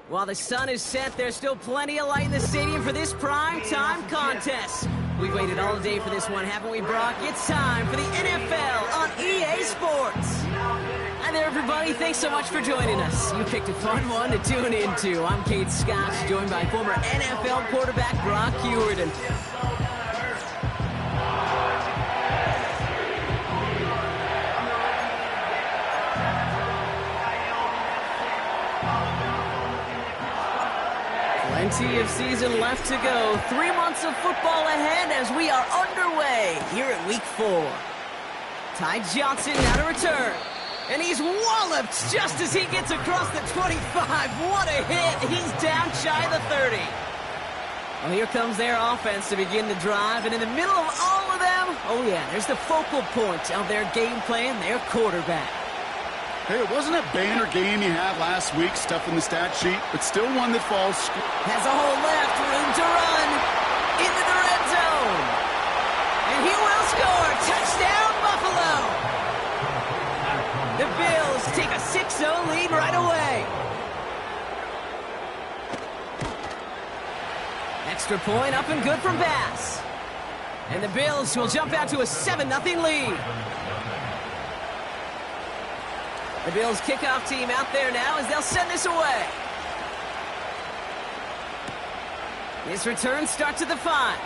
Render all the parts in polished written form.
While the sun is set, there's still plenty of light in the stadium for this prime time contest. We've waited all day for this one, haven't we, Brock? It's time for the NFL on EA Sports. Hi there, everybody. Thanks so much for joining us. You picked a fun one to tune into. I'm Kate Scott, joined by former NFL quarterback Brock Huard. Plenty of season left to go. 3 months of football ahead as we are underway here at Week 4. Ty Johnson now to return. And he's walloped just as he gets across the 25. What a hit. He's down shy of the 30. Well, here comes their offense to begin the drive. And in the middle of all of them, oh yeah, there's the focal point of their game plan, their quarterback. Hey, it wasn't a banner game you had last week, stuff in the stat sheet, but still one that falls. Has a hole left, room to run, into the red zone. And he will score. Touchdown, Buffalo. The Bills take a 6-0 lead right away. Extra point up and good from Bass. And the Bills will jump out to a 7-0 lead. The Bills kickoff team out there now as they'll send this away. This return starts at the 5.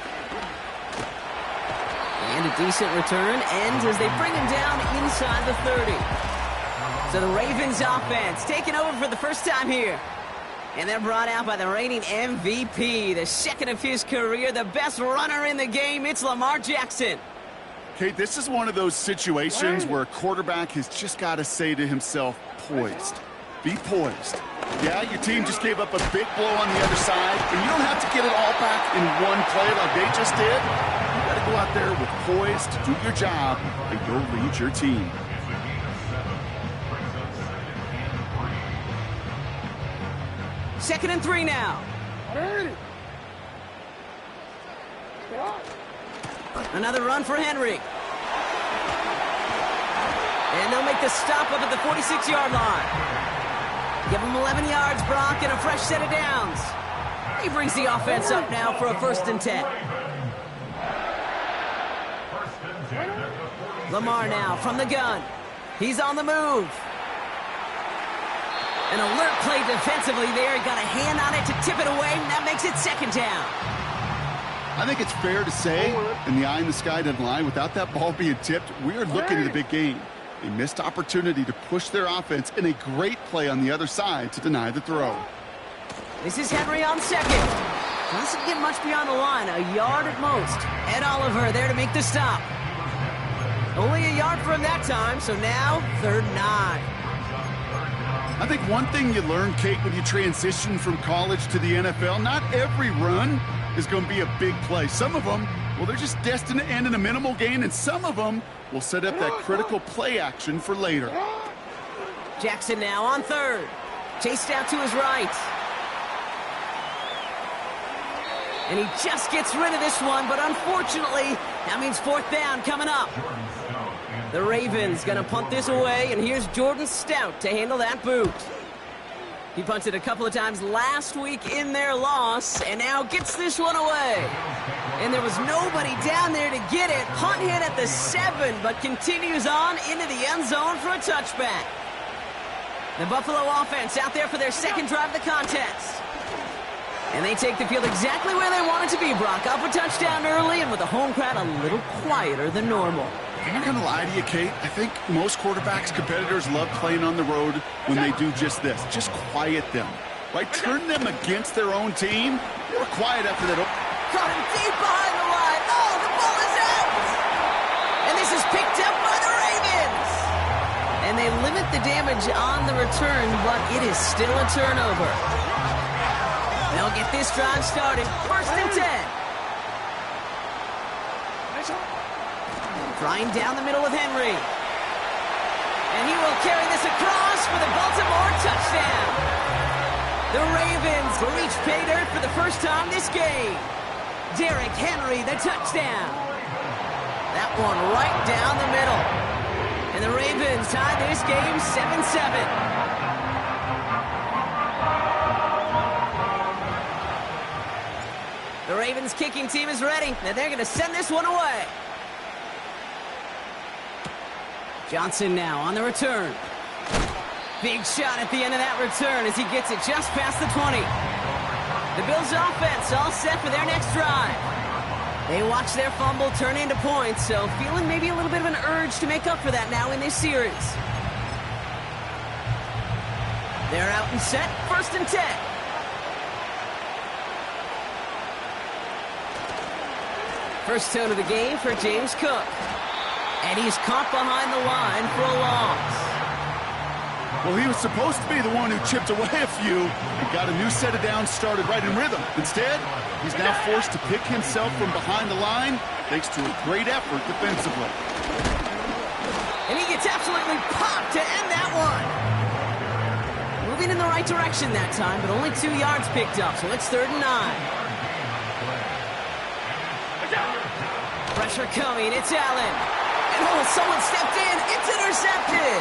And a decent return ends as they bring him down inside the 30. So the Ravens offense taking over for the first time here. And they're brought out by the reigning MVP, the second of his career, the best runner in the game. It's Lamar Jackson. Kate, this is one of those situations where a quarterback has just got to say to himself, poised. Be poised. Yeah, your team just gave up a big blow on the other side, and you don't have to get it all back in one play like they just did. You got to go out there with poise to do your job and go lead your team. Second and 3 now. Another run for Henry. And they'll make the stop up at the 46-yard line. Give him 11 yards, Brock, and a fresh set of downs. He brings the offense up now for a 1st and 10. Lamar now from the gun. He's on the move. An alert play defensively there. He got a hand on it to tip it away, and that makes it 2nd down. I think it's fair to say, and the eye in the sky doesn't lie, without that ball being tipped, we're looking at a big game. A missed opportunity to push their offense and a great play on the other side to deny the throw. This is Henry on 2nd. Doesn't get much beyond the line, a yard at most. Ed Oliver there to make the stop. Only a yard for him that time, so now 3rd and 9. I think one thing you learn, Kate, when you transition from college to the NFL, not every run is going to be a big play. Some of them, well, they're just destined to end in a minimal gain, and some of them will set up that critical play action for later. Jackson now on 3rd. Chased out to his right. And he just gets rid of this one, but unfortunately, that means 4th down coming up. The Ravens going to punt this away, and here's Jordan Stout to handle that boot. He punted a couple of times last week in their loss, and now gets this one away. And there was nobody down there to get it. Punt hit at the 7, but continues on into the end zone for a touchback. The Buffalo offense out there for their 2nd drive of the contest. And they take the field exactly where they want it to be, Brock. Up a touchdown early, and with the home crowd a little quieter than normal. I'm not going to lie to you, Kate. I think most quarterbacks, competitors love playing on the road when they do just this. Just quiet them. Right? Turn them against their own team. They were quiet after that. Caught him deep behind the line. Oh, the ball is out! And this is picked up by the Ravens. And they limit the damage on the return, but it is still a turnover. They'll get this drive started. 1st and 10. Flying down the middle with Henry. And he will carry this across for the Baltimore touchdown. The Ravens reach pay dirt for the first time this game. Derrick Henry, the touchdown. That one right down the middle. And the Ravens tie this game 7-7. Ravens kicking team is ready, and they're going to send this one away. Johnson now on the return. Big shot at the end of that return as he gets it just past the 20. The Bills offense all set for their next drive. They watch their fumble turn into points, so feeling maybe a little bit of an urge to make up for that now in this series. They're out and set, 1st and 10. First tone of the game for James Cook. And he's caught behind the line for a loss. Well, he was supposed to be the one who chipped away a few and got a new set of downs started right in rhythm. Instead, he's now forced to pick himself from behind the line thanks to a great effort defensively. And he gets absolutely popped to end that one. Moving in the right direction that time, but only 2 yards picked up, so it's 3rd and 9. Pressure coming, it's Allen. And oh, someone stepped in, it's intercepted.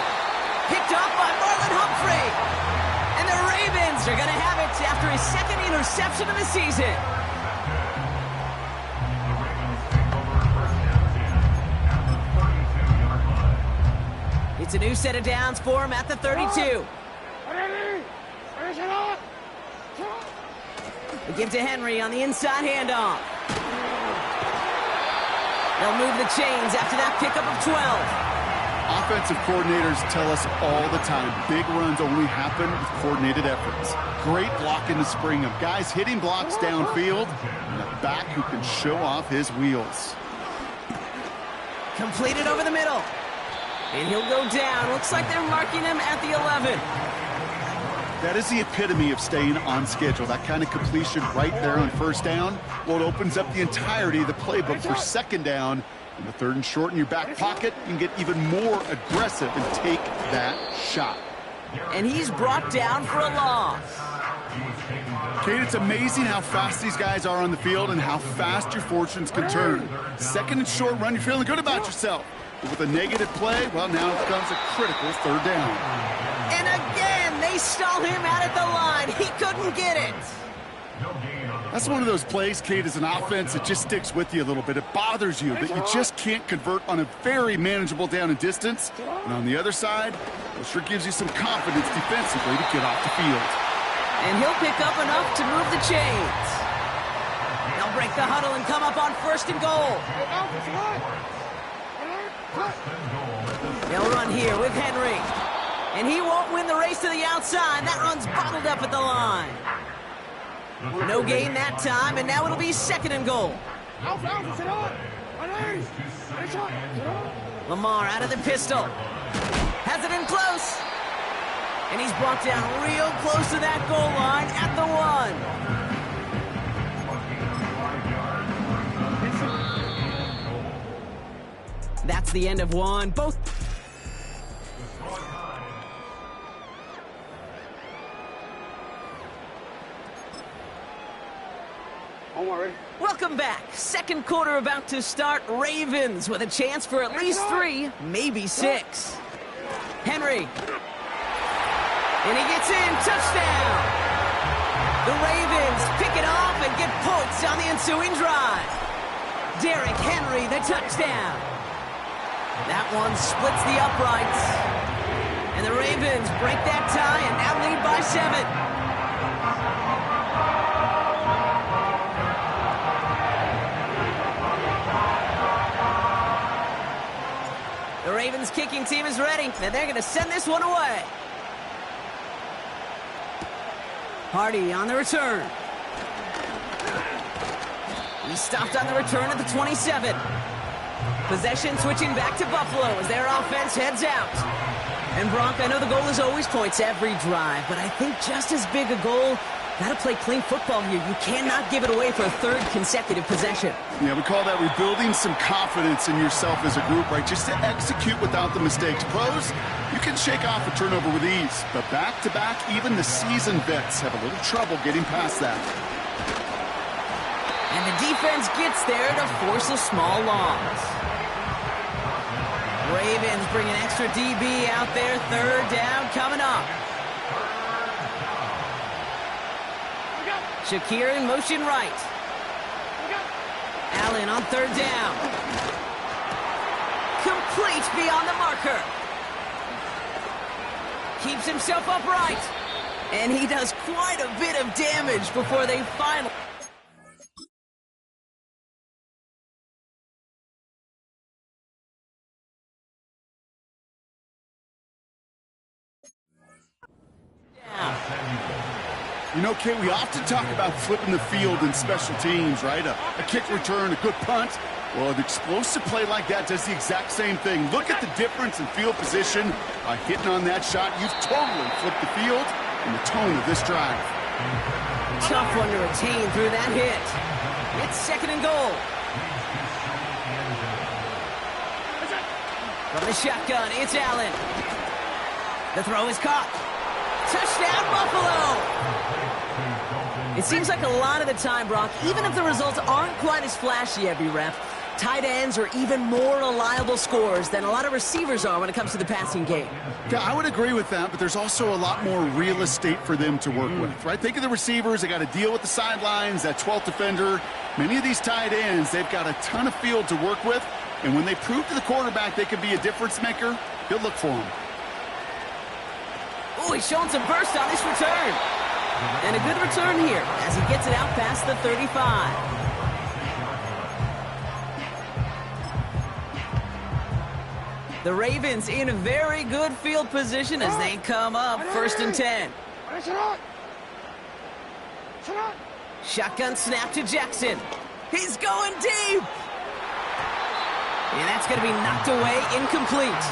Picked off by Marlon Humphrey. And the Ravens are going to have it after his 2nd interception of the season. It's a new set of downs for him at the 32. They give to Henry on the inside handoff. They'll move the chains after that pickup of 12. Offensive coordinators tell us all the time, big runs only happen with coordinated efforts. Great block in the spring of guys hitting blocks downfield and a back who can show off his wheels. Completed over the middle. And he'll go down. Looks like they're marking him at the 11. That is the epitome of staying on schedule. That kind of completion right there on 1st down. Well, it opens up the entirety of the playbook for 2nd down. In the 3rd and short in your back pocket, you can get even more aggressive and take that shot. And he's brought down for a loss. Kate, it's amazing how fast these guys are on the field and how fast your fortunes can turn. 2nd and short run, you're feeling good about yourself. But with a negative play, well, now it becomes a critical 3rd down. And again, they stall him out at the line. He couldn't get it. That's one of those plays, Kate, as an offense that just sticks with you a little bit. It bothers you that you just can't convert on a very manageable down and distance. And on the other side, it sure gives you some confidence defensively to get off the field. And he'll pick up enough to move the chains. They'll break the huddle and come up on 1st and goal. They'll run here with Henry. And he won't win the race to the outside. That run's bottled up at the line. No gain that time, and now it'll be 2nd and goal. Lamar out of the pistol. Has it in close. And he's brought down real close to that goal line at the 1. That's the end of one. Both... Welcome back. 2nd quarter about to start. Ravens with a chance for at least 3, maybe 6. Henry. And he gets in. Touchdown. The Ravens pick it off and get points on the ensuing drive. Derrick Henry, the touchdown. That one splits the uprights. And the Ravens break that tie and now lead by 7. The Ravens kicking team is ready, and they're going to send this one away. Hardy on the return. He's stopped on the return at the 27. Possession switching back to Buffalo as their offense heads out. And Bronk, I know the goal is always points every drive, but I think just as big a goal, got to play clean football here. You cannot give it away for a 3rd consecutive possession. Yeah, we call that rebuilding some confidence in yourself as a group, right? Just to execute without the mistakes. Pros, you can shake off a turnover with ease, but back-to-back, even the seasoned vets have a little trouble getting past that. And the defense gets there to force a small loss. Ravens bring an extra DB out there. 3rd down coming up. Shakir in motion right. Allen on third down. Complete beyond the marker. Keeps himself upright. And he does quite a bit of damage before they finally... You know, Kate, we often talk about flipping the field in special teams, right? A kick return, a good punt. Well, an explosive play like that does the exact same thing. Look at the difference in field position. By hitting on that shot, you've totally flipped the field and the tone of this drive. Tough one to retain through that hit. It's second and goal. From the shotgun, it's Allen. The throw is caught. Touchdown, Buffalo! It seems like a lot of the time, Brock, even if the results aren't quite as flashy every rep, tight ends are even more reliable scorers than a lot of receivers are when it comes to the passing game. Yeah, I would agree with that, but there's also a lot more real estate for them to work with, right? Think of the receivers. They got to deal with the sidelines, that 12th defender. Many of these tight ends, they've got a ton of field to work with, and when they prove to the quarterback they could be a difference maker, he'll look for them. Oh, he's showing some burst on this return. And a good return here as he gets it out past the 35. The Ravens in a very good field position as they come up first and 10. Shotgun snap to Jackson. He's going deep. And that's going to be knocked away, incomplete.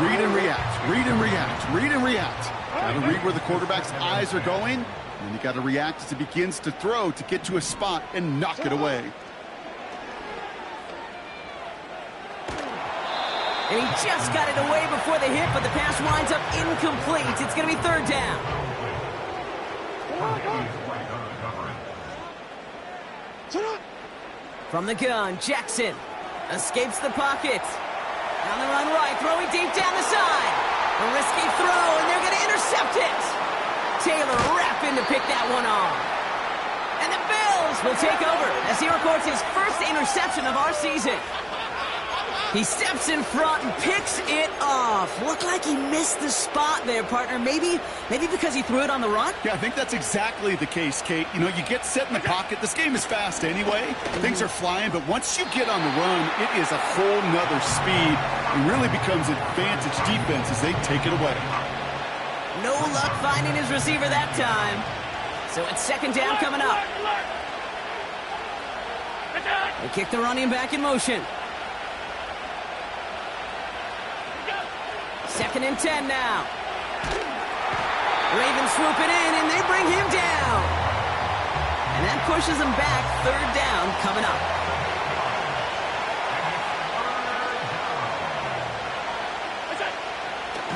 Read and react, read and react, read and react. Got to read where the quarterback's eyes are going, and you got to react as he begins to throw to get to a spot and knock it away. And he just got it away before the hit, but the pass winds up incomplete. It's going to be third down. From the gun, Jackson escapes the pocket. On the run right, throwing deep down the side. A risky throw, and they're going to intercept it. Taylor rapping to pick that one off. And the Bills will take over as he records his first interception of our season. He steps in front and picks it off. Looked like he missed the spot there, partner. Maybe because he threw it on the run? Yeah, I think that's exactly the case, Kate. You know, you get set in the pocket. This game is fast anyway. Things are flying, but once you get on the run, it is a whole nother speed. It really becomes advantage defense as they take it away. No luck finding his receiver that time. So it's second down coming up. They kick the running back in motion. Second and 10 now. Ravens swoop it in, and they bring him down. And that pushes him back. Third down coming up.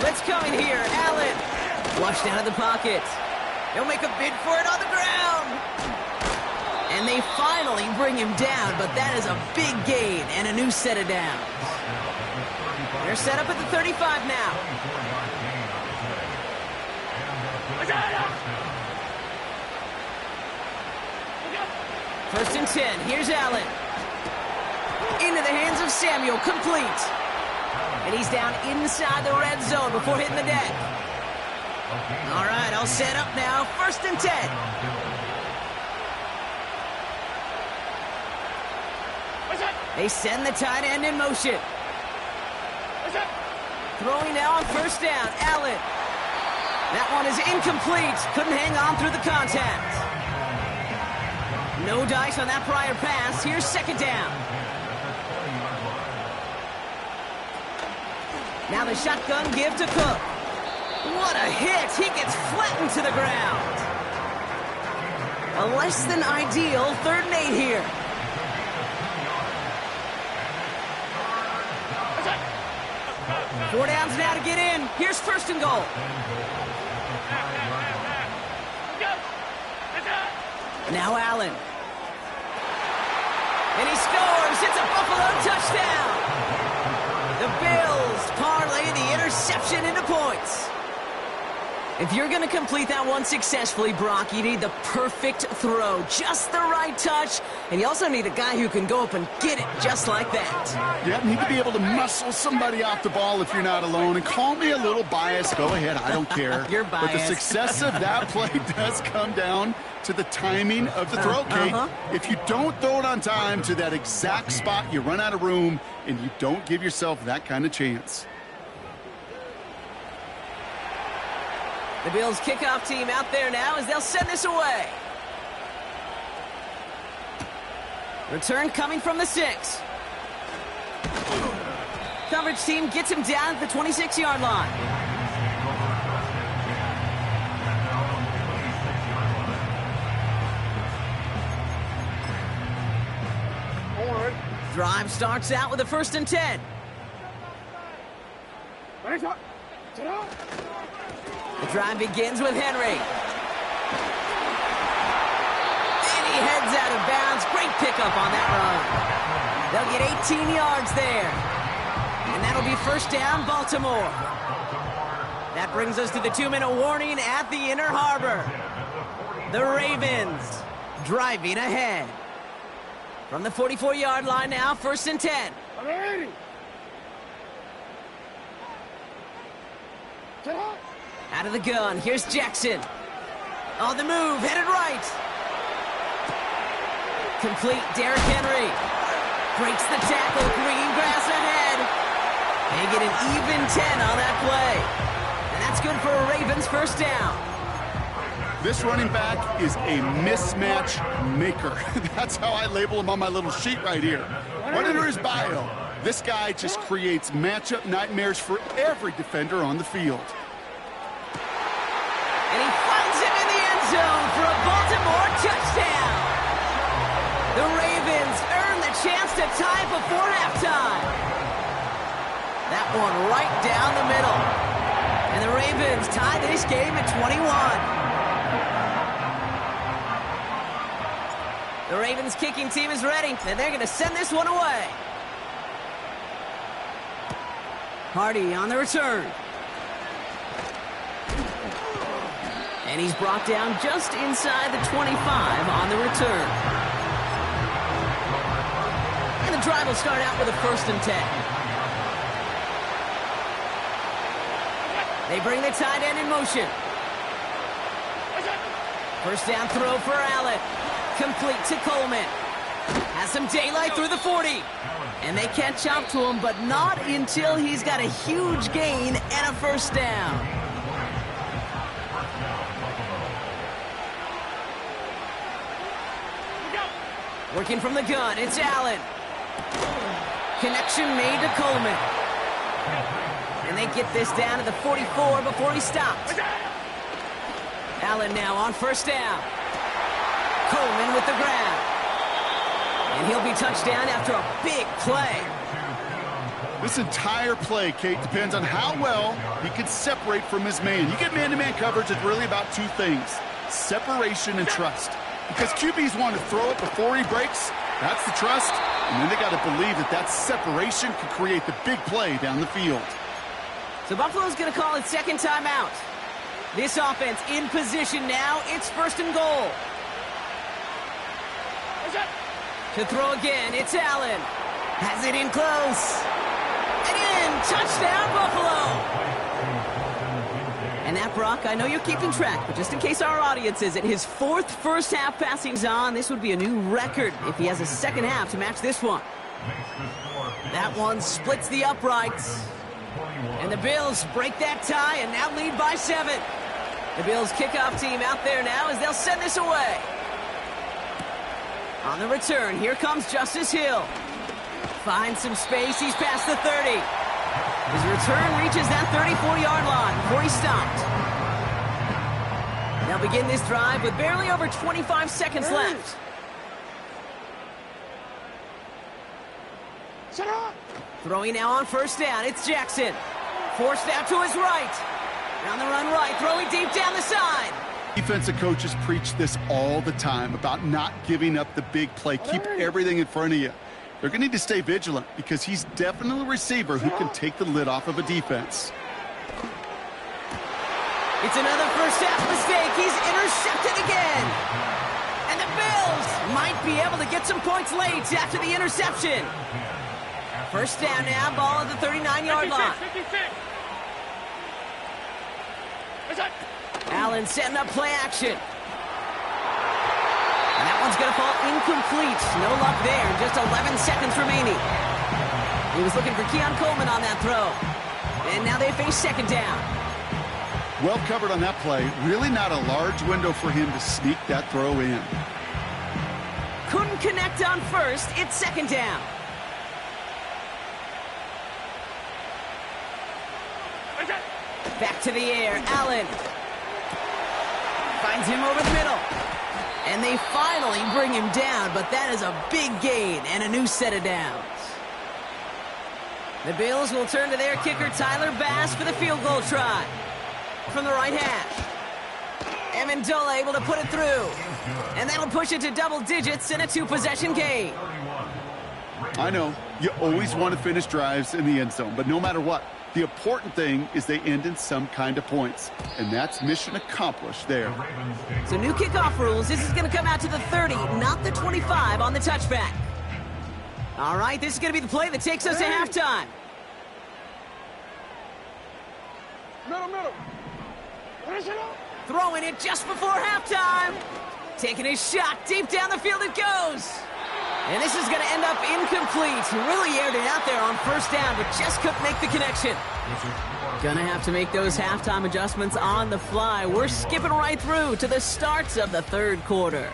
Blitz coming here. Allen flushed out of the pocket. He'll make a bid for it on the ground. And they finally bring him down, but that is a big gain and a new set of downs. They're set up at the 35 now. First and 10. Here's Allen. Into the hands of Samuel. Complete. And he's down inside the red zone before hitting the deck. All right, all set up now. First and 10. They send the tight end in motion. Throwing now on first down, Allen. That one is incomplete. Couldn't hang on through the contact. No dice on that prior pass. Here's second down. Now the shotgun give to Cook. What a hit. He gets flattened to the ground. A less than ideal 3rd and 8 here. Four downs now to get in. Here's first and goal. Now Allen. And he scores. It's a Buffalo touchdown. The Bills parlay the interception into points. If you're going to complete that one successfully, Brock, you need the perfect throw, just the right touch, and you also need a guy who can go up and get it just like that. Yeah, you need to be able to muscle somebody off the ball if you're not alone. And call me a little biased. Go ahead. I don't care. You're biased. But the success of that play does come down to the timing of the throw, Kate. If you don't throw it on time to that exact spot, you run out of room, and you don't give yourself that kind of chance. The Bills kickoff team out there now as they'll send this away. Return coming from the 6. Coverage team gets him down at the 26-yard line. Drive starts out with a 1st and 10. The drive begins with Henry. And he heads out of bounds. Great pickup on that run. They'll get 18 yards there. And that'll be 1st down, Baltimore. That brings us to the 2-minute warning at the Inner Harbor. The Ravens driving ahead. From the 44-yard line now, 1st and 10. Out of the gun, here's Jackson. On the move, headed right. Complete, Derrick Henry. Breaks the tackle, green grass ahead. They get an even 10 on that play. And that's good for a Ravens 1st down. This running back is a mismatch maker. That's how I label him on my little sheet right here. Right under his bio, this guy just creates matchup nightmares for every defender on the field. And he finds him in the end zone for a Baltimore touchdown. The Ravens earn the chance to tie before halftime. That one right down the middle. And the Ravens tie this game at 21. The Ravens kicking team is ready, and they're going to send this one away. Hardy on the return. And he's brought down just inside the 25 on the return. And the drive will start out with a 1st and 10. They bring the tight end in motion. 1st down throw for Allen. Complete to Coleman. Has some daylight through the 40. And they catch up to him, but not until he's got a huge gain and a 1st down. Working from the gun, it's Allen. Connection made to Coleman. And they get this down to the 44 before he stops. Allen now on 1st down. Coleman with the grab. And he'll be touchdown after a big play. This entire play, Kate, depends on how well he can separate from his man. You get man-to-man coverage, it's really about 2 things: separation and trust. Because QBs want to throw it before he breaks. That's the trust. And then they got to believe that that separation can create the big play down the field. So Buffalo's going to call its 2nd timeout. This offense in position now. It's 1st and goal. To throw again, it's Allen. Has it in close. And in. Touchdown, Buffalo. And that, Brock, I know you're keeping track, but just in case our audience isn't, his 4th first-half passings on. This would be a new record if he has a 2nd half to match this one. That one splits the uprights. And the Bills break that tie and now lead by 7. The Bills kickoff team out there now as they'll send this away. On the return, here comes Justice Hill. Finds some space, he's past the 30. His return reaches that 34-yard line before he stopped. They'll begin this drive with barely over 25 seconds left. Throwing now on 1st down, it's Jackson. Forced out to his right. On the run right, throwing deep down the side. Defensive coaches preach this all the time about not giving up the big play. Keep everything in front of you. They're going to need to stay vigilant because he's definitely a receiver who can take the lid off of a defense. It's another first half mistake. He's intercepted again. And the Bills might be able to get some points late after the interception. First down now, ball at the 39-yard line. Allen setting up play action. And that one's going to fall incomplete. No luck there. Just 11 seconds remaining. He was looking for Keon Coleman on that throw. And now they face second down. Well covered on that play. Really not a large window for him to sneak that throw in. Couldn't connect on first. It's second down. Back to the air. Allen finds him over the middle. And they finally bring him down, but that is a big gain and a new set of downs. The Bills will turn to their kicker, Tyler Bass, for the field goal try. From the right hash. Amendola able to put it through. And that'll push it to double digits in a two-possession game. I know, you always want to finish drives in the end zone, but no matter what, the important thing is they end in some kind of points. And that's mission accomplished there. So new kickoff rules. This is going to come out to the 30, not the 25 on the touchback. All right, this is going to be the play that takes us to halftime. Middle. Throwing it just before halftime. Taking a shot. Deep down the field it goes. And this is going to end up incomplete. Really aired it out there on first down, but just couldn't make the connection. Gonna have to make those halftime adjustments on the fly. We're skipping right through to the starts of the third quarter.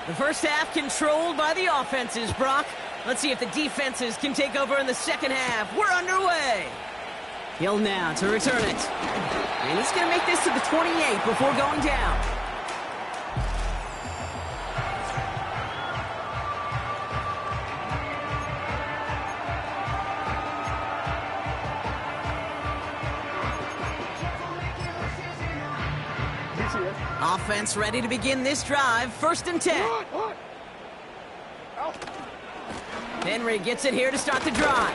The first half controlled by the offenses, Brock. Let's see if the defenses can take over in the second half. We're underway. Hill now to return it. And he's going to make this to the 28 before going down. Offense ready to begin this drive. First and 10. Henry gets it here to start the drive.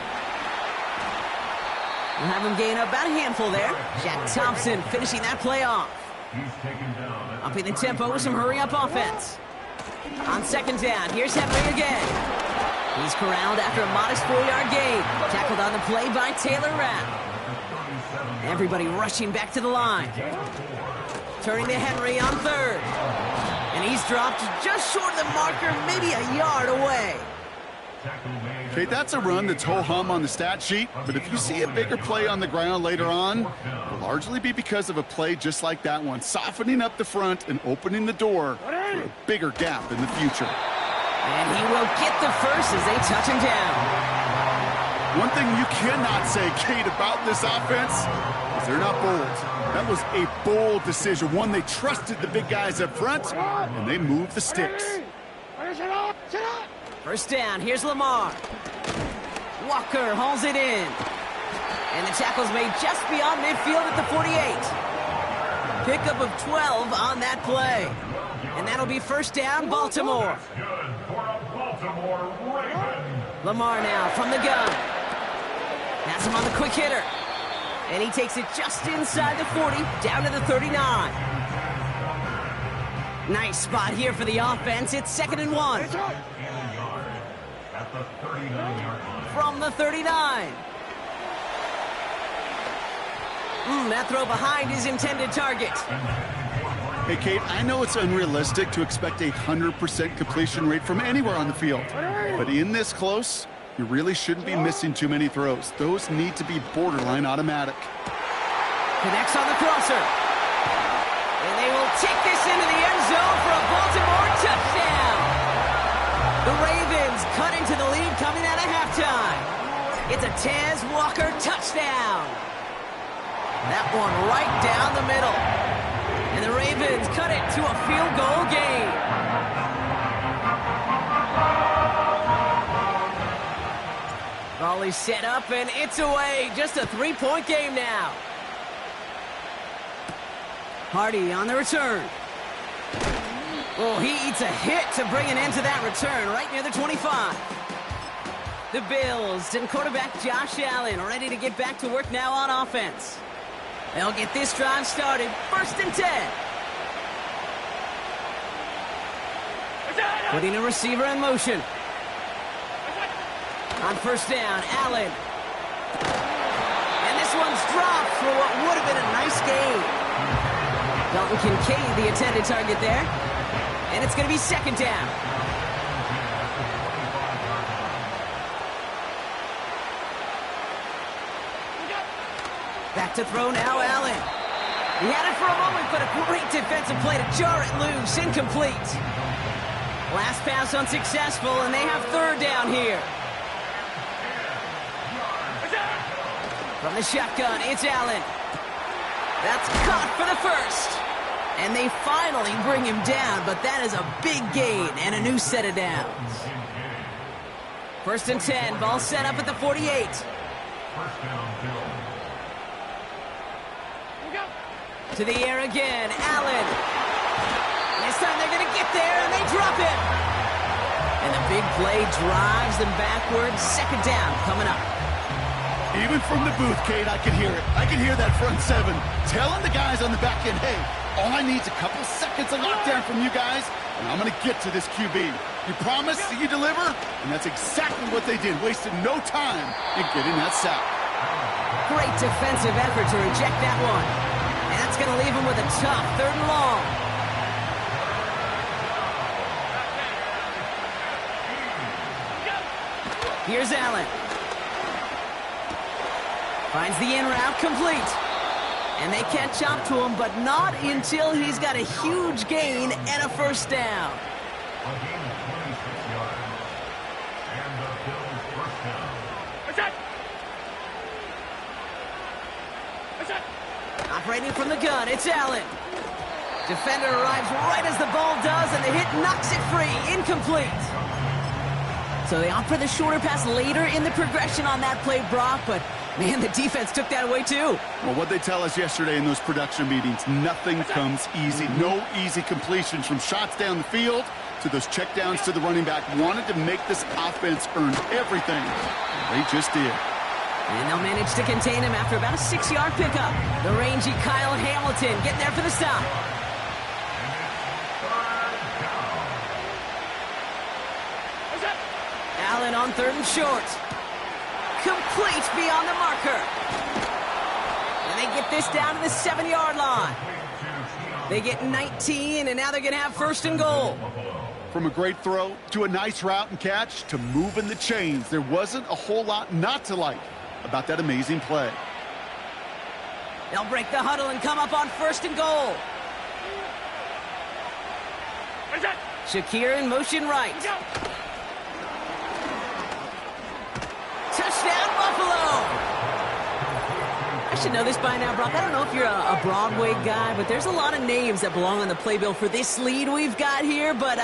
We'll have him gain about a handful there. Jack Thompson finishing that play off. Upping the tempo with some hurry-up offense. On second down, here's Henry again. He's corralled after a modest 4-yard gain. Tackled on the play by Taylor Rapp. Everybody rushing back to the line. Turning to Henry on third. And he's dropped just short of the marker, maybe a yard away. Okay, that's a run that's ho-hum on the stat sheet, but if you see a bigger play on the ground later on, it'll largely be because of a play just like that one, softening up the front and opening the door for a bigger gap in the future. And he will get the first as they touch him down. One thing you cannot say, Kate, about this offense is they're not bold. That was a bold decision, one they trusted the big guys up front, and they moved the sticks. First down, here's Lamar. Walker hauls it in. And the tackle's made just beyond midfield at the 48. Pickup of 12 on that play. And that'll be first down, Baltimore. Lamar now from the gun. Has him on the quick hitter. And he takes it just inside the 40, down to the 39. Nice spot here for the offense. It's 2nd and 1. From the 39. That throw behind his intended target. Hey, Kate, I know it's unrealistic to expect a 100% completion rate from anywhere on the field. But in this close, you really shouldn't be missing too many throws. Those need to be borderline automatic. Connects on the crosser. And they will take this into the end zone for a Baltimore touchdown. The Ravens cut into the lead coming out of halftime. It's a Tez Walker touchdown. That one right down the middle. And the Ravens cut it to a field goal game. Raleigh set up and it's away. Just a 3-point game now. Hardy on the return. Oh, he eats a hit to bring an end to that return right near the 25. The Bills and quarterback Josh Allen ready to get back to work now on offense. They'll get this drive started. 1st and 10. Putting a receiver in motion. On 1st down, Allen. And this one's dropped for what would have been a nice gain. Dalton Kincaid, the intended target there. And it's going to be 2nd down. Back to throw now, Allen. He had it for a moment, but a great defensive play to jar it loose. Incomplete. Last pass unsuccessful, and they have 3rd down here. From the shotgun, it's Allen. That's caught for the 1st. And they finally bring him down, but that is a big gain and a new set of downs. 1st and 10, ball set up at the 48. To the air again, Allen. This time they're going to get there, and they drop it. And the big play drives them backwards. 2nd down coming up. Even from the booth, Kate, I can hear it. I can hear that front 7 telling the guys on the back end, hey, all I need is a couple seconds of lockdown from you guys, and I'm going to get to this QB. You promise, you deliver, and that's exactly what they did. Wasted no time in getting that sack. Great defensive effort to reject that one. And that's going to leave him with a tough 3rd and long. Here's Allen. Finds the in route complete. And they catch up to him, but not until he's got a huge gain and a 1st down. Operating from the gun, it's Allen. Defender arrives right as the ball does, and the hit knocks it free. Incomplete. So they opt for the shorter pass later in the progression on that play, Brock, but man, the defense took that away too. Well, what they tell us yesterday in those production meetings, nothing comes easy. No easy completions from shots down the field to those checkdowns to the running back. Wanted to make this offense earn everything. They just did. And they'll manage to contain him after about a 6-yard pickup. The rangy Kyle Hamilton getting there for the stop. Allen on 3rd and short. Complete beyond the marker. And they get this down to the 7-yard line. They get 19, and now they're going to have 1st and goal. From a great throw to a nice route and catch to moving the chains, there wasn't a whole lot not to like about that amazing play. They'll break the huddle and come up on 1st and goal. Shakir in motion right. Touchdown, Buffalo! I should know this by now, Brock. I don't know if you're a Broadway guy, but there's a lot of names that belong on the playbill for this lead we've got here, but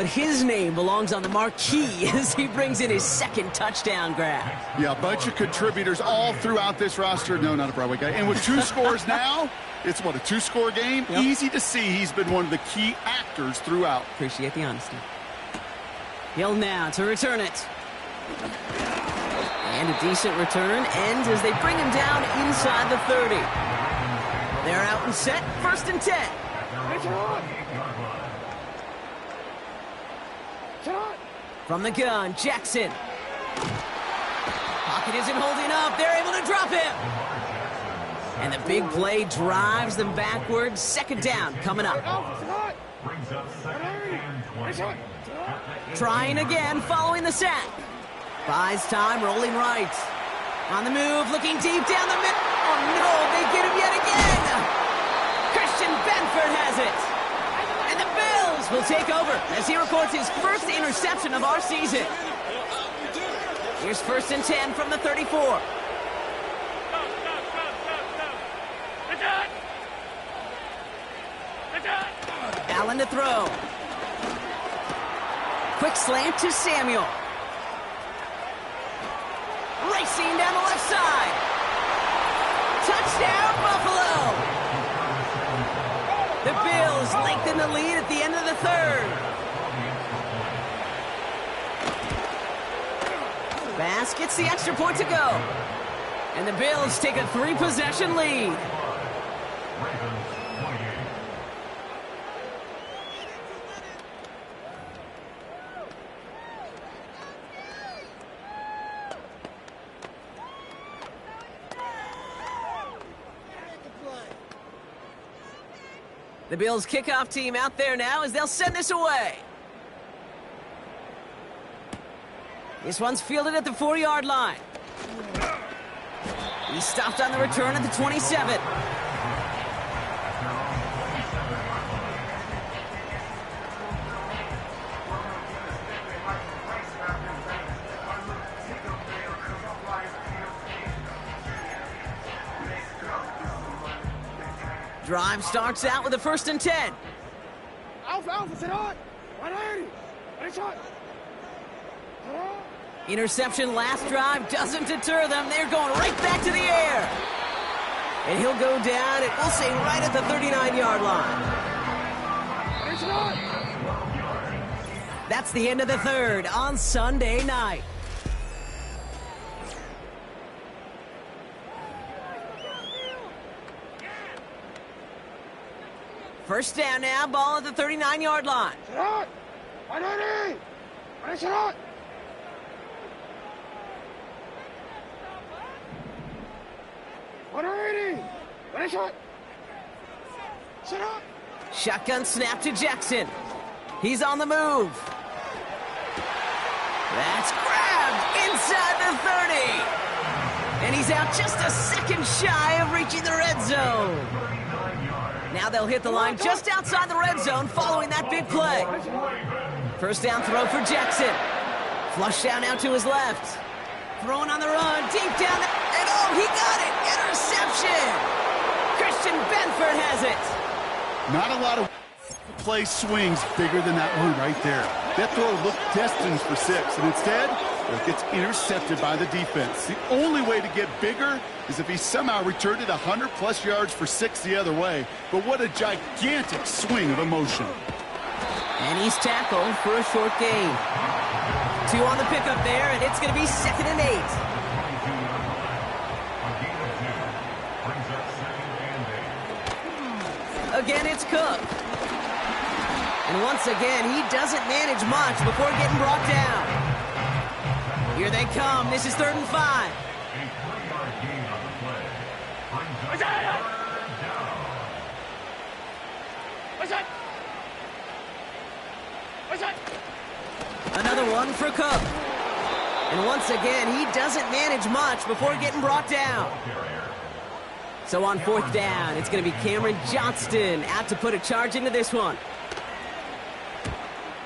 his name belongs on the marquee as he brings in his 2nd touchdown grab. Yeah, a bunch of contributors all throughout this roster. No, not a Broadway guy. And with 2 scores now, it's what, a 2-score game? Yep. Easy to see he's been one of the key actors throughout. Appreciate the honesty. Hill now to return it. And a decent return ends as they bring him down inside the 30. They're out and set, 1st and 10. From the gun, Jackson. Pocket isn't holding up. They're able to drop him. And the big play drives them backwards. 2nd down coming up. Trying again following the sack. Buys time, rolling right. On the move, looking deep down the middle. Oh, no, they get him yet again. Christian Benford has it. And the Bills will take over as he records his 1st interception of our season. Here's 1st and 10 from the 34. Allen to throw. Quick slant to Samuel. Racing down the left side. Touchdown, Buffalo! The Bills lengthen the lead at the end of the 3rd. Bass gets the extra point to go. And the Bills take a 3-possession lead. The Bills kickoff team out there now as they'll send this away. This one's fielded at the 4-yard line. He stopped on the return at the 27. Drive starts out with a 1st and 10. Alpha, sit on. 180. Ready, shot. Interception last drive doesn't deter them. They're going right back to the air. And he'll go down, and we'll say right at the 39-yard line. Ready, shot. That's the end of the 3rd on Sunday night. First down now, ball at the 39-yard line. Sit on. 180. Ready, shot. Ready, shot. Sit on. Shotgun snap to Jackson. He's on the move. That's grabbed inside the 30. And he's out just a second shy of reaching the red zone. Now they'll hit the line just outside the red zone following that big play. First down throw for Jackson. Flush down now to his left. Throwing on the run, deep down, and oh, he got it! Interception! Christian Benford has it. Not a lot of play swings bigger than that one right there. That throw looked destined for 6, and instead, it gets intercepted by the defense. The only way to get bigger is if he somehow returned it 100-plus yards for 6 the other way. But what a gigantic swing of emotion. And he's tackled for a short gain. 2 on the pickup there, and it's going to be 2nd and 8. Again, it's Cook. And once again, he doesn't manage much before getting brought down. Here they come. This is 3rd and 5. Another one for Cook. And once again, he doesn't manage much before getting brought down. So on 4th down, it's going to be Cameron Johnston out to put a charge into this one.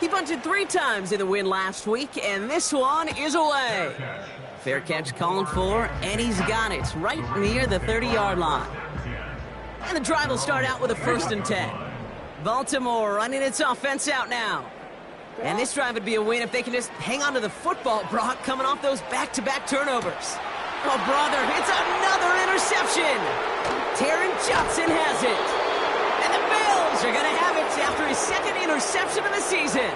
He bunted 3 times in the win last week, and this one is away. Fair catch calling for, and he's got it right near the 30-yard line. And the drive will start out with a 1st and 10. Baltimore running its offense out now. And this drive would be a win if they can just hang on to the football, Brock, coming off those back-to-back turnovers. Oh, brother, it's another interception. Taron Johnson has it. And the Bills are going to have it after his 2nd interception of the season.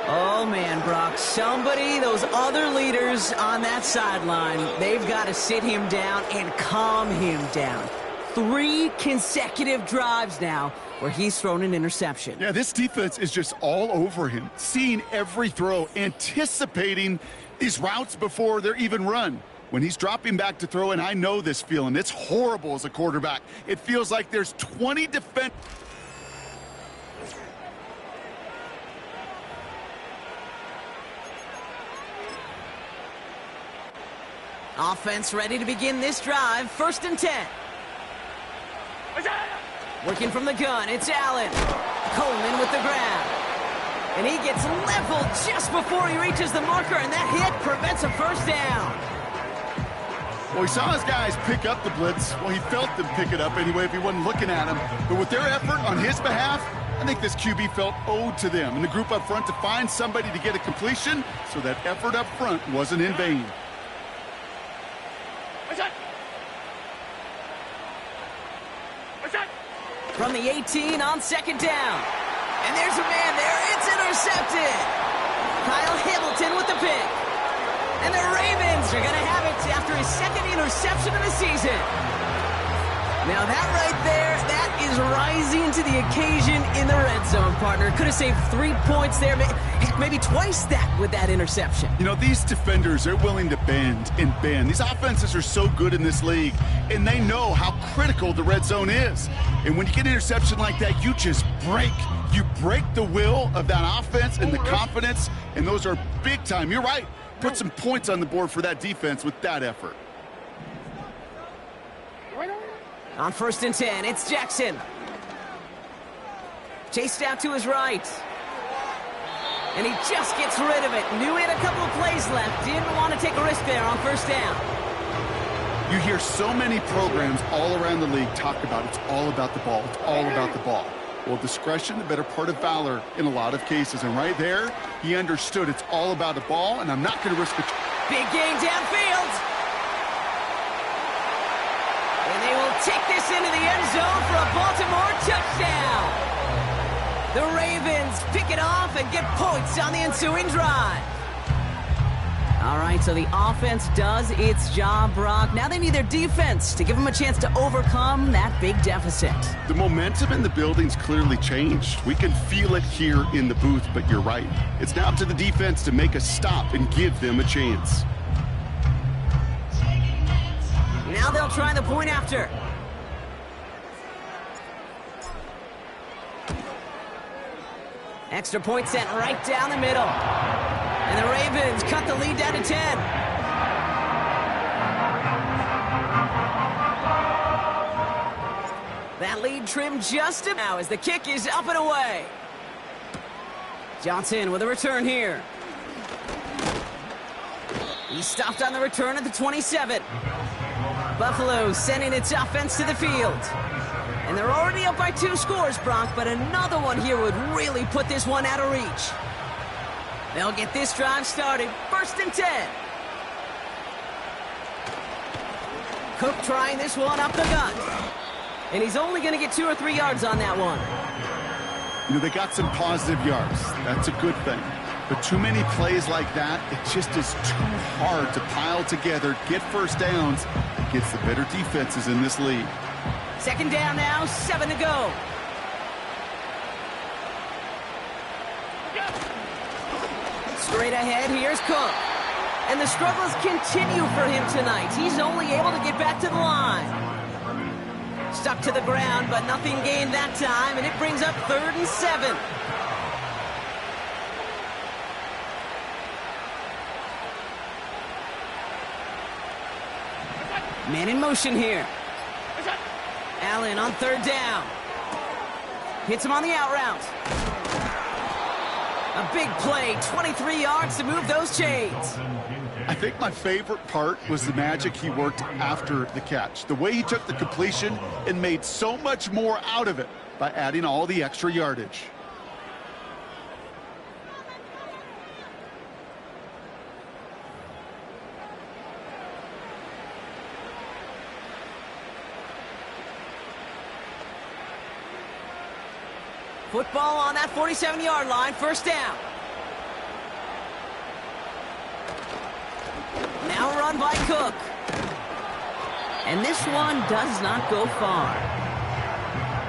Oh, man, Brock, somebody, those other leaders on that sideline, they've got to sit him down and calm him down. 3 consecutive drives now where he's thrown an interception. Yeah, this defense is just all over him, seeing every throw, anticipating these routes before they're even run. When he's dropping back to throw, and I know this feeling, it's horrible as a quarterback. It feels like there's 20 defenders. Offense ready to begin this drive. 1st and 10. Working from the gun, it's Allen. Coleman with the grab. And he gets leveled just before he reaches the marker, and that hit prevents a 1st down. Well, he saw his guys pick up the blitz. Well, he felt them pick it up anyway if he wasn't looking at him. But with their effort on his behalf, I think this QB felt owed to them and the group up front to find somebody to get a completion, so that effort up front wasn't in vain. From the 18 on 2nd down. And there's a man there. It's intercepted. Kyle Hamilton with the pick. And the Ravens are going to have it after his 2nd interception of the season. Now that right there, that is is rising to the occasion in the red zone, partner. Could have saved 3 points there, maybe twice that with that interception. You know, these defenders, they're willing to bend and bend. These offenses are so good in this league, and they know how critical the red zone is. And when you get an interception like that, you just break. You break the will of that offense and the confidence, and those are big time. You're right. Put some points on the board for that defense with that effort. On 1st and 10, it's Jackson. Chased out to his right. And he just gets rid of it. Knew he had a couple of plays left. Didn't want to take a risk there on 1st down. You hear so many programs all around the league talk about it's all about the ball. It's all about the ball. Well, discretion, the better part of valor in a lot of cases. And right there, he understood it's all about the ball, and I'm not going to risk it. Big gain downfield. And they will take this into the end zone for a Baltimore touchdown. The Ravens pick it off and get points on the ensuing drive. All right, so the offense does its job, Brock. Now they need their defense to give them a chance to overcome that big deficit. The momentum in the building's clearly changed. We can feel it here in the booth, but you're right. It's now up to the defense to make a stop and give them a chance. Now they'll try the point after. Extra point sent right down the middle. And the Ravens cut the lead down to 10. That lead trimmed just now as the kick is up and away. Johnson with a return here. He stopped on the return at the 27. Buffalo sending its offense to the field. And they're already up by 2 scores, Brock, but another one here would really put this one out of reach. They'll get this drive started. 1st and 10. Cook trying this one up the gut. And he's only going to get 2 or 3 yards on that one. You know, they got some positive yards. That's a good thing. But too many plays like that, it just is too hard to pile together, get 1st downs against the better defenses in this league. 2nd down now, 7 to go. Straight ahead, here's Cook. And the struggles continue for him tonight. He's only able to get back to the line. Stuck to the ground, but nothing gained that time, and it brings up 3rd and 7. Man in motion here. Allen on 3rd down. Hits him on the out route. A big play, 23 yards to move those chains. I think my favorite part was the magic he worked after the catch. The way he took the completion and made so much more out of it by adding all the extra yardage. Football on that 47-yard line, 1st down. Now run by Cook. And this one does not go far.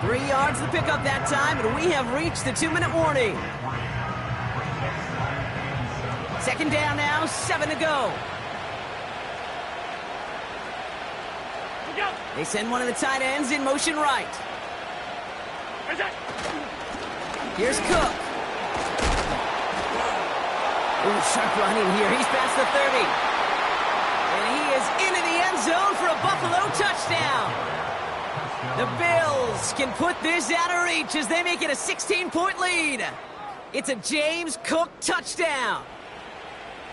3 yards to pick up that time, and we have reached the 2-minute warning. 2nd down now, 7 to go. They send one of the tight ends in motion right. Here's Cook. Ooh, sharp running here. He's past the 30. And he is into the end zone for a Buffalo touchdown. The Bills can put this out of reach as they make it a 16-point lead. It's a James Cook touchdown.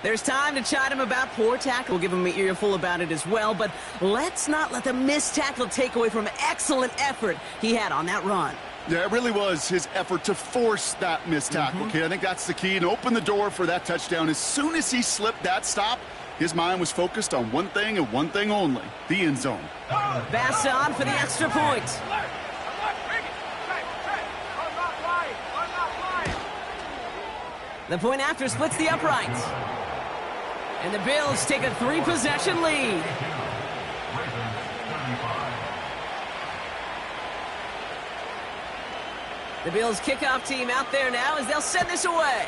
There's time to chide him about poor tackle. We'll give him an earful about it as well, but let's not let the missed tackle take away from excellent effort he had on that run. Yeah, it really was his effort to force that missed tackle, kid. I think that's the key, and open the door for that touchdown. As soon as he slipped that stop, his mind was focused on one thing and one thing only, the end zone. Bass on for the extra point. The point after splits the uprights. And the Bills take a 3-possession lead. The Bills kickoff team out there now as they'll send this away.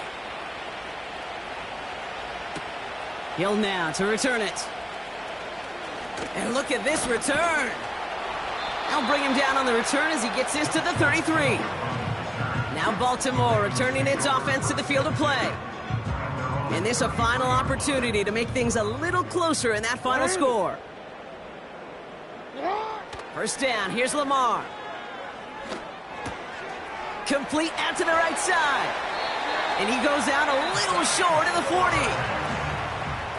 Hill now to return it. And look at this return. They'll bring him down on the return as he gets this to the 33. Now Baltimore returning its offense to the field of play. And this a final opportunity to make things a little closer in that final score. First down, here's Lamar. Complete out to the right side. And he goes out a little short of the 40.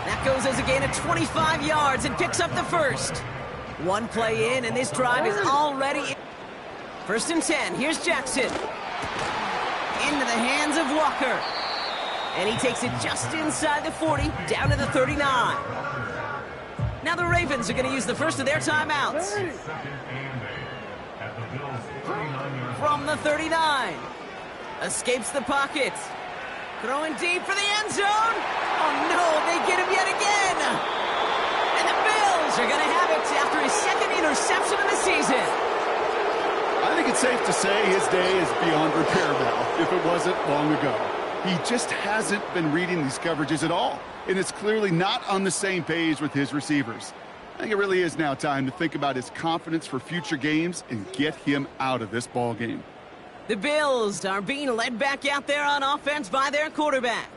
That goes as a gain of 25 yards and picks up the first. One play in, and this drive is already in. First and 10, here's Jackson. Into the hands of Walker. And he takes it just inside the 40, down to the 39. Now the Ravens are going to use the first of their timeouts. From the 39. Escapes the pocket. Throwing deep for the end zone. Oh no, they get him yet again. And the Bills are going to have it after his second interception of the season. I think it's safe to say his day is beyond repair now, if it wasn't long ago. He just hasn't been reading these coverages at all, and it's clearly not on the same page with his receivers. I think it really is now time to think about his confidence for future games and get him out of this ball game. The Bills are being led back out there on offense by their quarterback.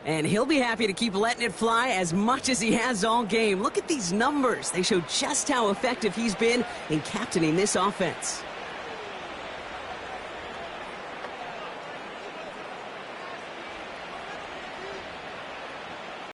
And he'll be happy to keep letting it fly as much as he has all game. Look at these numbers. They show just how effective he's been in captaining this offense.